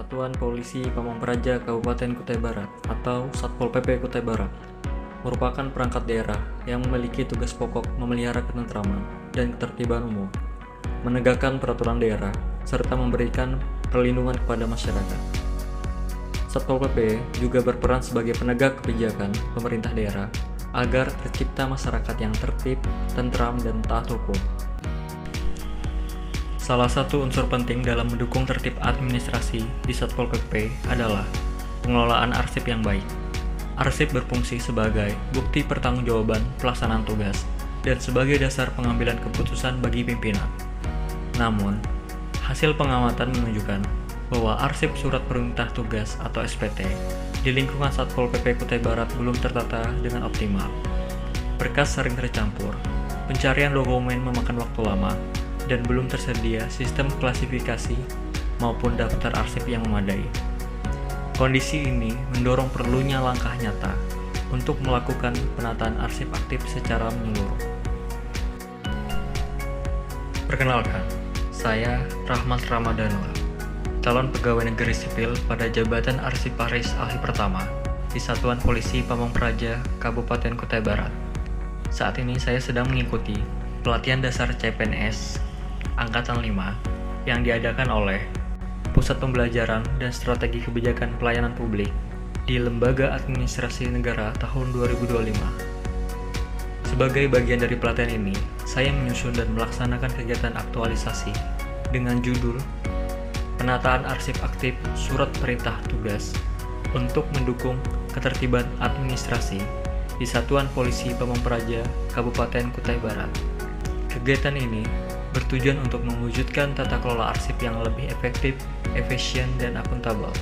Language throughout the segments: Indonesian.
Satuan Polisi Pamong Praja Kabupaten Kutai Barat atau Satpol PP Kutai Barat merupakan perangkat daerah yang memiliki tugas pokok memelihara ketentraman dan ketertiban umum, menegakkan peraturan daerah, serta memberikan perlindungan kepada masyarakat. Satpol PP juga berperan sebagai penegak kebijakan pemerintah daerah agar tercipta masyarakat yang tertib, tentram, dan taat hukum. Salah satu unsur penting dalam mendukung tertib administrasi di Satpol PP adalah pengelolaan arsip yang baik. Arsip berfungsi sebagai bukti pertanggungjawaban pelaksanaan tugas dan sebagai dasar pengambilan keputusan bagi pimpinan. Namun, hasil pengamatan menunjukkan bahwa arsip surat perintah tugas atau SPT di lingkungan Satpol PP Kutai Barat belum tertata dengan optimal. Berkas sering tercampur, pencarian dokumen memakan waktu lama, dan belum tersedia sistem klasifikasi maupun daftar arsip yang memadai. Kondisi ini mendorong perlunya langkah nyata untuk melakukan penataan arsip aktif secara menyeluruh. Perkenalkan, saya Rahmat Ramadhanul, calon pegawai negeri sipil pada jabatan Arsiparis Ahli Pertama di Satuan Polisi Pamong Praja Kabupaten Kutai Barat. Saat ini saya sedang mengikuti pelatihan dasar CPNS Angkatan 5 yang diadakan oleh Pusat Pembelajaran dan Strategi Kebijakan Pelayanan Publik di Lembaga Administrasi Negara tahun 2025. Sebagai bagian dari pelatihan ini, saya menyusun dan melaksanakan kegiatan aktualisasi dengan judul Penataan Arsip Aktif Surat Perintah Tugas untuk mendukung ketertiban administrasi di Satuan Polisi Pamong Praja Kabupaten Kutai Barat. Kegiatan ini bertujuan untuk mewujudkan tata kelola arsip yang lebih efektif, efisien, dan akuntabel,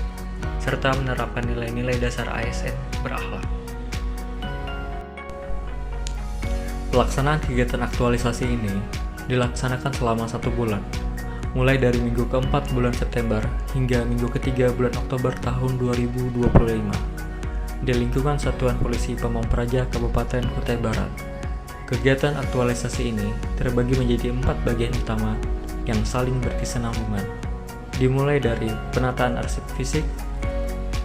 serta menerapkan nilai-nilai dasar ASN berakhlak. Pelaksanaan kegiatan aktualisasi ini dilaksanakan selama 1 bulan, mulai dari minggu keempat bulan September hingga minggu ketiga bulan Oktober tahun 2025, di lingkungan Satuan Polisi Pamong Praja Kabupaten Kutai Barat. Kegiatan aktualisasi ini terbagi menjadi 4 bagian utama yang saling berkesinambungan, dimulai dari penataan arsip fisik,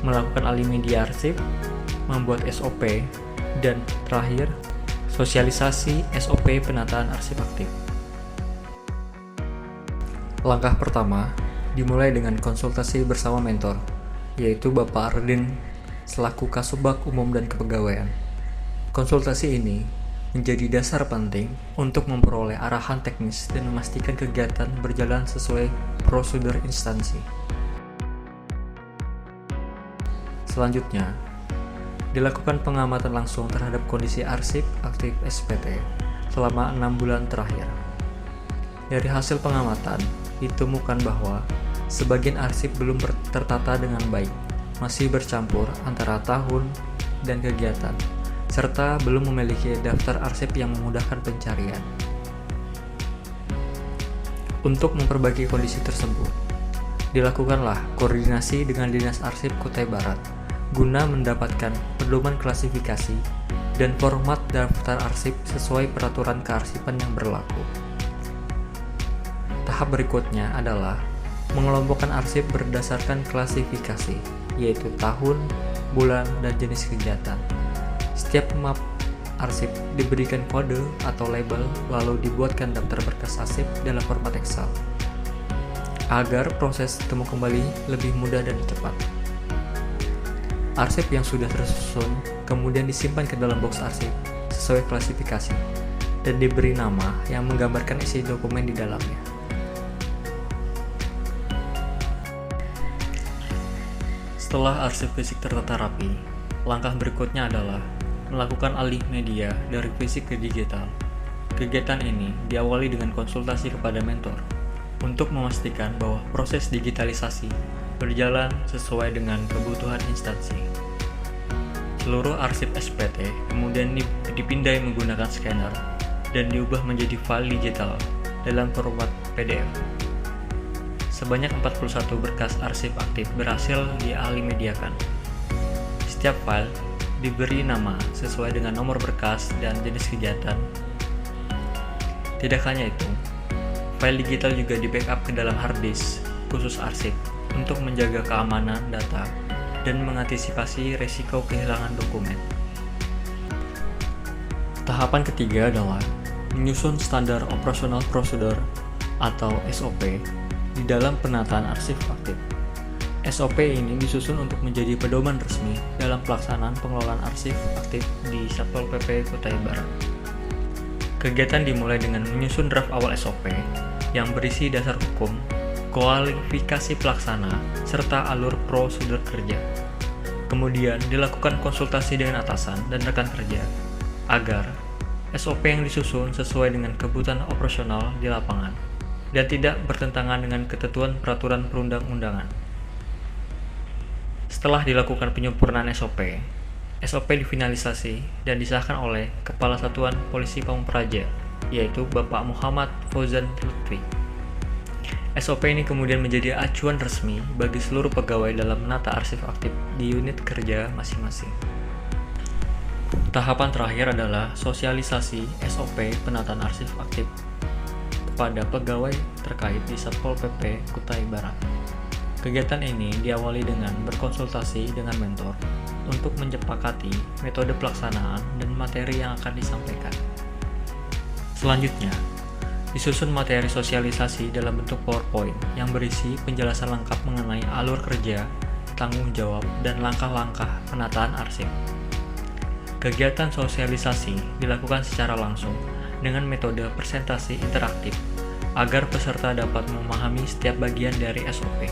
melakukan alih media arsip, membuat SOP, dan terakhir, sosialisasi SOP penataan arsip aktif. Langkah pertama dimulai dengan konsultasi bersama mentor, yaitu Bapak Ardin selaku Kasubag Umum dan Kepegawaian. Konsultasi ini menjadi dasar penting untuk memperoleh arahan teknis dan memastikan kegiatan berjalan sesuai prosedur instansi. Selanjutnya, dilakukan pengamatan langsung terhadap kondisi arsip aktif SPT selama 6 bulan terakhir. Dari hasil pengamatan, ditemukan bahwa sebagian arsip belum tertata dengan baik, masih bercampur antara tahun dan kegiatan, serta belum memiliki daftar arsip yang memudahkan pencarian. Untuk memperbaiki kondisi tersebut, dilakukanlah koordinasi dengan Dinas Arsip Kutai Barat guna mendapatkan pedoman klasifikasi dan format daftar arsip sesuai peraturan kearsipan yang berlaku. Tahap berikutnya adalah mengelompokkan arsip berdasarkan klasifikasi, yaitu tahun, bulan, dan jenis kegiatan. Setiap map arsip diberikan kode atau label, lalu dibuatkan daftar berkas arsip dalam format Excel, agar proses temu kembali lebih mudah dan cepat. Arsip yang sudah tersusun kemudian disimpan ke dalam box arsip sesuai klasifikasi, dan diberi nama yang menggambarkan isi dokumen di dalamnya. Setelah arsip fisik tertata rapi, langkah berikutnya adalah melakukan alih media dari fisik ke digital. Kegiatan ini diawali dengan konsultasi kepada mentor untuk memastikan bahwa proses digitalisasi berjalan sesuai dengan kebutuhan instansi. Seluruh arsip SPT kemudian dipindai menggunakan scanner dan diubah menjadi file digital dalam format PDF. Sebanyak 41 berkas arsip aktif berhasil dialimediakan. Setiap file diberi nama sesuai dengan nomor berkas dan jenis kejahatan. Tidak hanya itu, file digital juga di-backup ke dalam hard disk khusus arsip untuk menjaga keamanan data dan mengantisipasi risiko kehilangan dokumen. Tahapan ketiga adalah menyusun standar operasional prosedur atau SOP di dalam penataan arsip aktif. SOP ini disusun untuk menjadi pedoman resmi dalam pelaksanaan pengelolaan arsip aktif di Satpol PP Kutai Barat. Kegiatan dimulai dengan menyusun draft awal SOP yang berisi dasar hukum, kualifikasi pelaksana, serta alur prosedur kerja. Kemudian dilakukan konsultasi dengan atasan dan rekan kerja agar SOP yang disusun sesuai dengan kebutuhan operasional di lapangan dan tidak bertentangan dengan ketentuan peraturan perundang-undangan. Setelah dilakukan penyempurnaan SOP difinalisasi dan disahkan oleh Kepala Satuan Polisi Pamong Praja, yaitu Bapak Muhammad Fauzan Lutfi. SOP ini kemudian menjadi acuan resmi bagi seluruh pegawai dalam menata arsip aktif di unit kerja masing-masing. Tahapan terakhir adalah sosialisasi SOP penataan arsip aktif kepada pegawai terkait di Satpol PP Kutai Barat. Kegiatan ini diawali dengan berkonsultasi dengan mentor untuk menyepakati metode pelaksanaan dan materi yang akan disampaikan. Selanjutnya, disusun materi sosialisasi dalam bentuk PowerPoint yang berisi penjelasan lengkap mengenai alur kerja, tanggung jawab, dan langkah-langkah penataan arsip. Kegiatan sosialisasi dilakukan secara langsung dengan metode presentasi interaktif agar peserta dapat memahami setiap bagian dari SOP.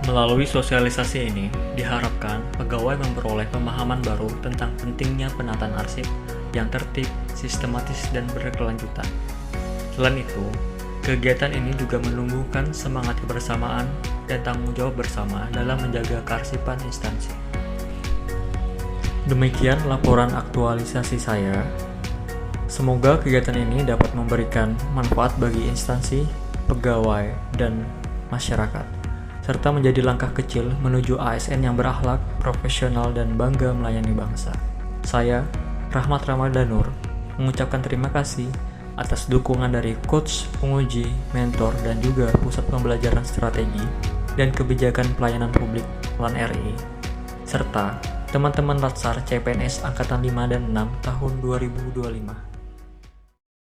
Melalui sosialisasi ini, diharapkan pegawai memperoleh pemahaman baru tentang pentingnya penataan arsip yang tertib, sistematis, dan berkelanjutan. Selain itu, kegiatan ini juga menumbuhkan semangat kebersamaan dan tanggung jawab bersama dalam menjaga kearsipan instansi. Demikian laporan aktualisasi saya. Semoga kegiatan ini dapat memberikan manfaat bagi instansi, pegawai, dan masyarakat, serta menjadi langkah kecil menuju ASN yang berakhlak, profesional, dan bangga melayani bangsa. Saya, Rahmat Ramadanur, mengucapkan terima kasih atas dukungan dari coach, penguji, mentor, dan juga Pusat Pembelajaran Strategi dan Kebijakan Pelayanan Publik LAN RI, serta teman-teman Latsar CPNS Angkatan 5 dan 6 tahun 2025.